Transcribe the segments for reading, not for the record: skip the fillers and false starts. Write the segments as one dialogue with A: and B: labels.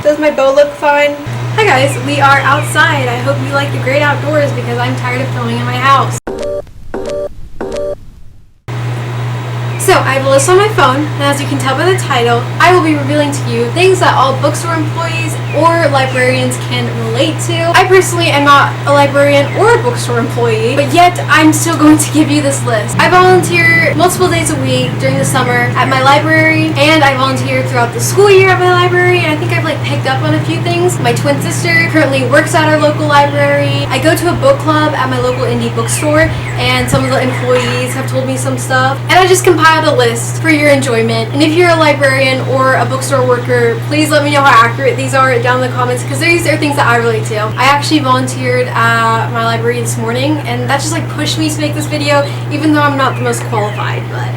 A: Does my bow look fine? Hi guys, we are outside. I hope you like the great outdoors because I'm tired of filming in my house. So, I have a list on my phone, and as you can tell by the title, I will be revealing to you things that all bookstore employees or librarians can relate to. I personally am not a librarian or a bookstore employee, but yet I'm still going to give you this list. I volunteer multiple days a week during the summer at my library, and I volunteer throughout the school year at my library, and I think I've picked up on a few things. My twin sister currently works at our local library. I go to a book club at my local indie bookstore, and some of the employees have told me some stuff, and I just compiled a list for your enjoyment. And if you're a librarian or a bookstore worker, please let me know how accurate these are down in the comments, because these are things that I relate to. I actually volunteered at my library this morning, and that just pushed me to make this video, even though I'm not the most qualified, but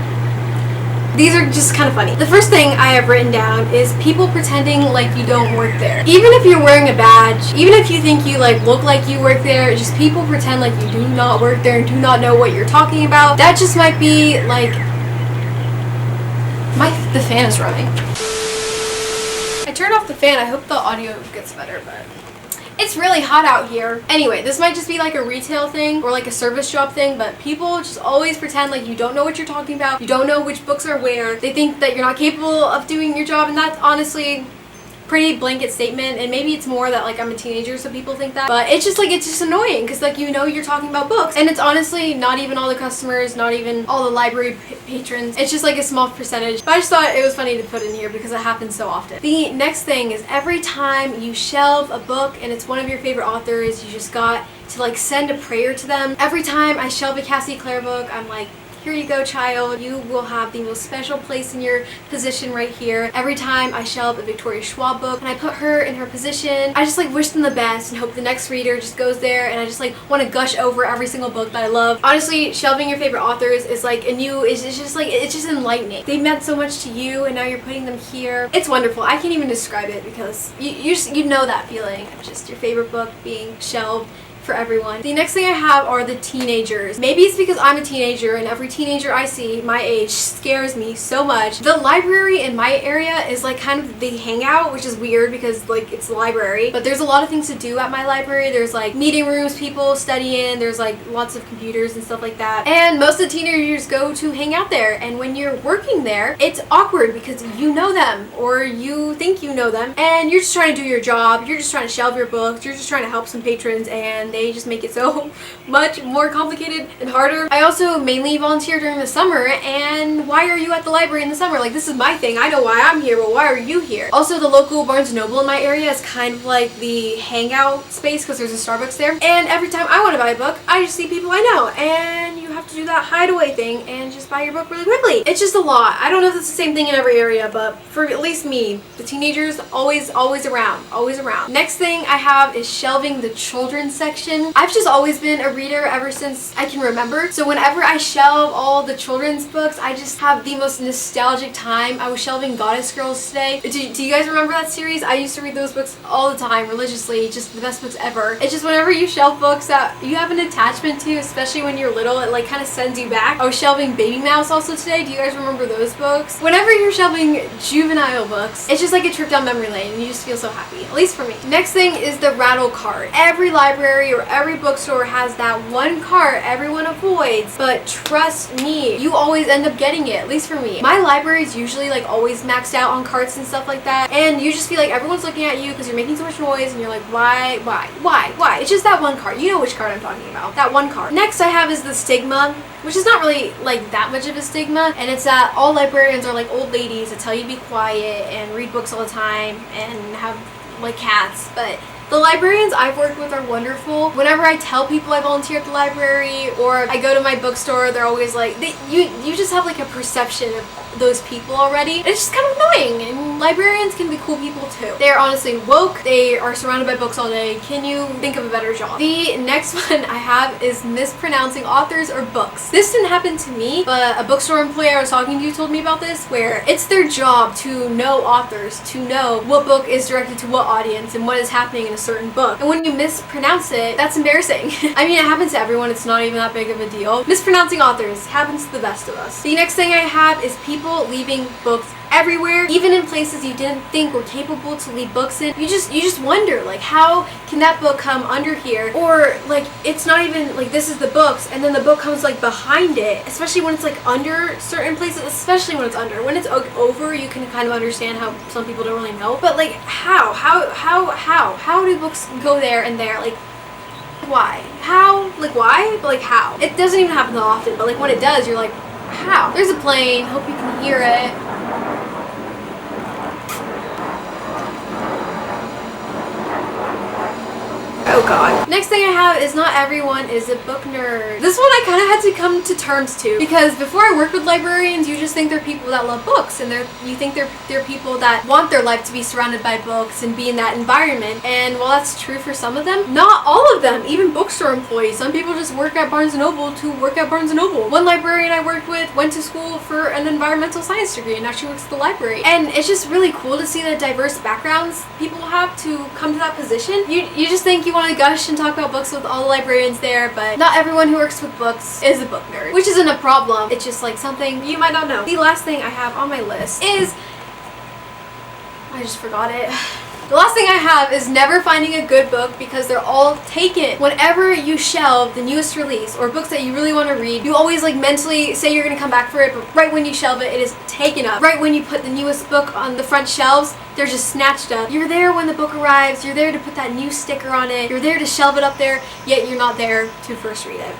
A: these are just kind of funny. The first thing I have written down is people pretending like you don't work there. Even if you're wearing a badge, even if you think you look like you work there, just people pretend like you do not work there and do not know what you're talking about. That just might be the fan is running. I turned off the fan. I hope the audio gets better, but it's really hot out here. Anyway, this might just be a retail thing or a service job thing, but people just always pretend like you don't know what you're talking about. You don't know which books are where. They think that you're not capable of doing your job, and that's honestly pretty blanket statement, and maybe it's more that I'm a teenager, so people think that, but it's just it's just annoying because you're talking about books, and it's honestly not even all the customers, not even all the library patrons. It's just a small percentage, but I just thought it was funny to put in here because it happens so often. The next thing is every time you shelve a book and it's one of your favorite authors, you just got to send a prayer to them. Every time I shelve a Cassie Clare book, I'm like, here you go, child. You will have the most special place in your position right here. Every time I shelve a Victoria Schwab book and I put her in her position, I just wish them the best and hope the next reader just goes there, and I just want to gush over every single book that I love. Honestly, shelving your favorite authors is it's just enlightening. They meant so much to you, and now you're putting them here. It's wonderful. I can't even describe it because you know that feeling of just your favorite book being shelved for everyone. The next thing I have are the teenagers. Maybe it's because I'm a teenager and every teenager I see my age scares me so much. The library in my area is kind of the hangout, which is weird because it's the library, but there's a lot of things to do at my library. There's meeting rooms people study in, there's lots of computers and stuff like that, and most of the teenagers go to hang out there, and when you're working there, it's awkward because you know them or you think you know them, and you're just trying to do your job, you're just trying to shelve your books, you're just trying to help some patrons, and they just make it so much more complicated and harder. I also mainly volunteer during the summer, and why are you at the library in the summer? This is my thing. I know why I'm here, but why are you here? Also, the local Barnes & Noble in my area is kind of the hangout space because there's a Starbucks there, and every time I want to buy a book, I just see people I know, and you have to do that hideaway thing and just buy your book really quickly. It's just a lot. I don't know if it's the same thing in every area, but for at least me, the teenagers always around. Next thing I have is shelving the children's section. I've just always been a reader ever since I can remember, so whenever I shelve all the children's books, I just have the most nostalgic time. I was shelving Goddess Girls today. Do you guys remember that series? I used to read those books all the time, religiously, just the best books ever. It's just whenever you shelve books that you have an attachment to, especially when you're little, it kind of sends you back. I was shelving Baby Mouse also today. Do you guys remember those books? Whenever you're shelving juvenile books, it's just a trip down memory lane, and you just feel so happy, at least for me. Next thing is the Rattle Card. Every library or every bookstore has that one cart everyone avoids, but trust me, you always end up getting it, at least for me. My library is usually always maxed out on carts and stuff like that, and you just feel everyone's looking at you because you're making so much noise, and you're why? It's just that one cart. You know which cart I'm talking about. That one cart. Next I have is the Stigma, which is not really that much of a stigma, and it's that all librarians are old ladies that tell you to be quiet and read books all the time and have cats, but the librarians I've worked with are wonderful. Whenever I tell people I volunteer at the library or I go to my bookstore, they're always you just have a perception of those people already. It's just kind of annoying, and librarians can be cool people too. They are honestly woke. They are surrounded by books all day. Can you think of a better job? The next one I have is mispronouncing authors or books. This didn't happen to me, but a bookstore employee I was talking to told me about this, where it's their job to know authors, to know what book is directed to what audience and what is happening in a certain book. And when you mispronounce it, that's embarrassing. I mean, it happens to everyone. It's not even that big of a deal. Mispronouncing authors happens to the best of us. The next thing I have is people people leaving books everywhere, even in places you didn't think were capable to leave books in. You just wonder, like, how can that book come under here? Or like, it's not even like this is the books and then the book comes like behind it, especially when it's like under certain places, especially when it's under. When it's over, you can kind of understand how some people don't really know, but like, how do books go there and there? Like, why? How? Like, why? But like, how? It doesn't even happen that often, but like when it does, you're like, how? There's a plane, hope you can hear it. Oh god. Next thing I have is not everyone is a book nerd. This one I kind of had to come to terms to, because before I worked with librarians, you just think they're people that love books, and you think they're people that want their life to be surrounded by books and be in that environment. And while that's true for some of them, not all of them. Even bookstore employees. Some people just work at Barnes & Noble to work at Barnes & Noble. One librarian I worked with went to school for an environmental science degree, and now she works at the library. And it's just really cool to see the diverse backgrounds people have to come to that position. You just think you want to gush and talk about books with all the librarians there, but not everyone who works with books is a book nerd, which isn't a problem. It's just like something you might not know. The last thing I have on my list is, I just forgot it. The last thing I have is never finding a good book because they're all taken. Whenever you shelve the newest release or books that you really want to read, you always like mentally say you're going to come back for it, but right when you shelve it, it is taken up. Right when you put the newest book on the front shelves, they're just snatched up. You're there when the book arrives, you're there to put that new sticker on it, you're there to shelve it up there, yet you're not there to first read it.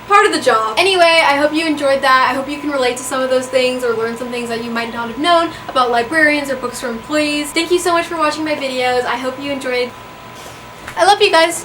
A: Part of the job. Anyway, I hope you enjoyed that. I hope you can relate to some of those things or learn some things that you might not have known about librarians or bookstore employees. Thank you so much for watching my videos. I hope you enjoyed. I love you guys.